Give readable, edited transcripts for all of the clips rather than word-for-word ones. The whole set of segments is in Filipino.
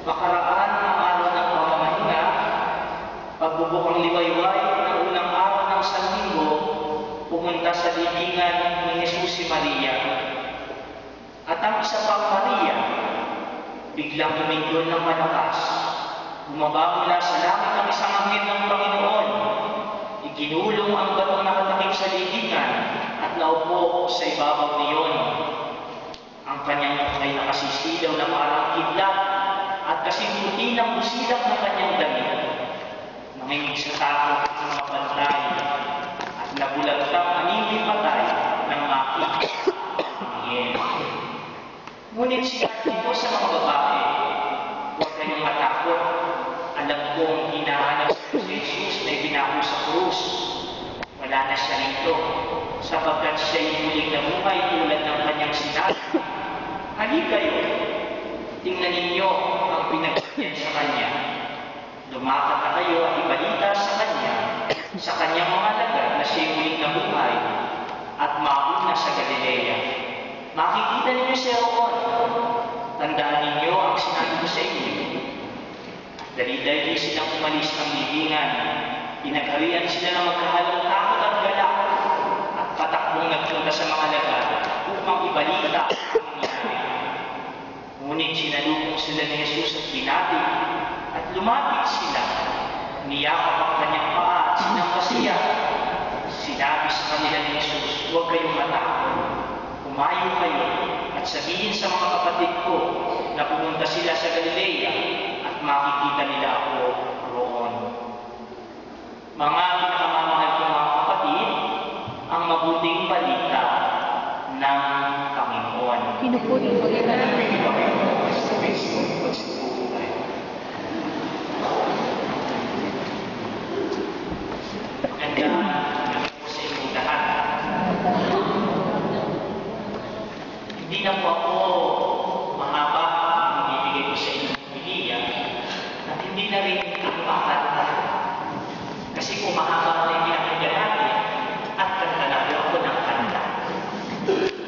Makaraan ang araw ng pamamahinga, pagbubukang liwayway ng unang araw ng Sanlinggo, pumunta sa libingan ni Jesus si Maria. At ang isa pang Maria, biglang umindol ng malakas. Bumaba mula sa langit ang isang anghel ng Panginoon. Iginulong ang batong nakatakip sa libingan at naupo sa ibabaw niyon. Ang kanyang mukha ay nakasisilaw na parang kidlat at kasing puti ng busilak ng kanyang damit. Nangingig sa takot ang mga bantay at nabulagtang anibig patay ng makita ang anghel. Ngunit sinabi ko sa mga babae, huwag kayong matakot. Alam kong hinahanap si Jesus na ibinako sa krus. Wala na siya rito, sapagkat siya'y muling nabuhay tulad ng kanyang sinabi. Halika kayo, tingnan ninyo ang pinagbigyan sa kanya. Lumakad na kayo at ibalita sa kanyang mga lagat na siya'y muling nabuhay at mauna sa Galilea. Makikita ninyo siya roon. Tandaan ninyo ang sinabi ko sa inyo. Dali-dali silang umalis ng libingan. Pinagharian sila ng magkahalong takot at galak at patakbong nagpunta sa mga lagat upang ibalita ang nangyari. Ngunit sinalubong sila ni Jesus at binati at lumapit sila. Niyakap ang kanyang paa at sinamba siya. Sinabi sa kanila ni Jesus, huwag kayong matakot. Kumayo kayo at sabihin sa mga kapatid ko na pumunta sila sa Galilea at makikita nila ako roon. Mga pinakamamahal kong mga kapatid, ang mabuting balita ng Panginoon. Pinupuri mo rin na Hindi na po ako mahaba ang ibibigay ko sa inyong pamilya at hindi na rin ang pakanta. Kasi kung mahaba na yung pinakinggan natin at kanta na po ako ng kanta.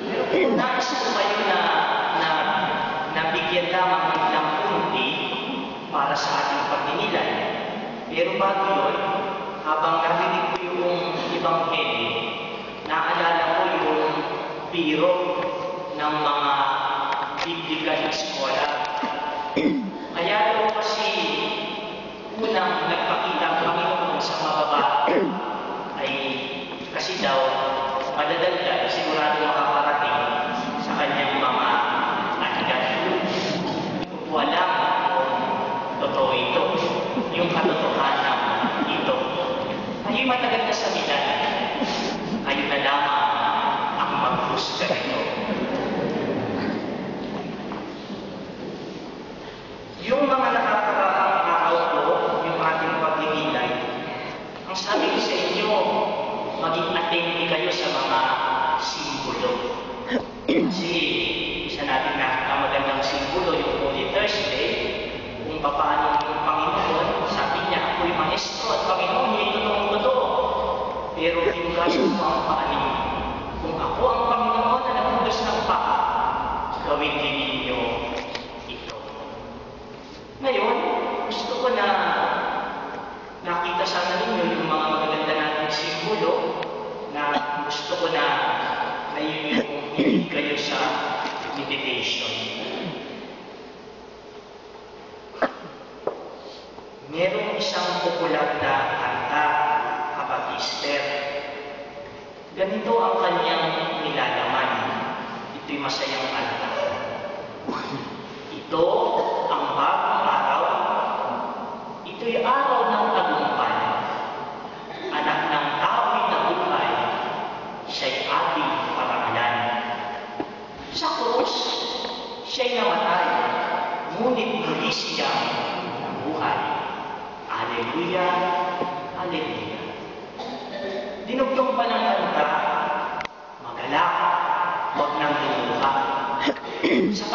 Pero kung nais ko kayo na bigyan lamang ng kunti para sa ating pagninilay. Pero bago yun, habang narinig ko yung ibang heli, naalala ko yung biro ng mga biblikal eskola. Kaya daw kasi unang nagpakita ang Panginoon sa mga babae ay kasi daw madadagdag sigurado makakarating sa kanyang mga anigan. Wala kung totoo ito, yung katotohanan ito. Kayo'y matagal na sa milan, kayo na lamang ang mag-husga ito. Yung mga nakakaraang araw ko, yung ating pagninilay, ang sabi ko sa inyo, maging atente kayo sa mga simbolo. Kasi isa natin nakamagandang simbolo, yung Holy Thursday, kung paano yung Panginoon, sabi niya, ako'y maestro at Panginoon, yung totoong-totoo. Pero yung kaso mo ang paanin, kung ako ang Panginoon na naghugas ng paa, gawin din ninyo ito. Ngayon, gusto ko na nakita sana ninyo yung mga magaganda nating simbolo na gusto ko na yun yung hindi kayo sa meditation. Merong isang popular na kanta, Kapag-Easter. Ganito ang kanyang nilalaman. Ito'y masayang kanta. Ito ang bagong araw. Ito'y araw ng tagumpay. Anak ng tao'y nabuhay. Siya'y ating parangalan. Sa krus, siya'y namatay. Ngunit muli siyang nabuhay. Alleluia, Alleluia. Dinugtong pa ng kanta, magalak, huwag nang lumuha. Sa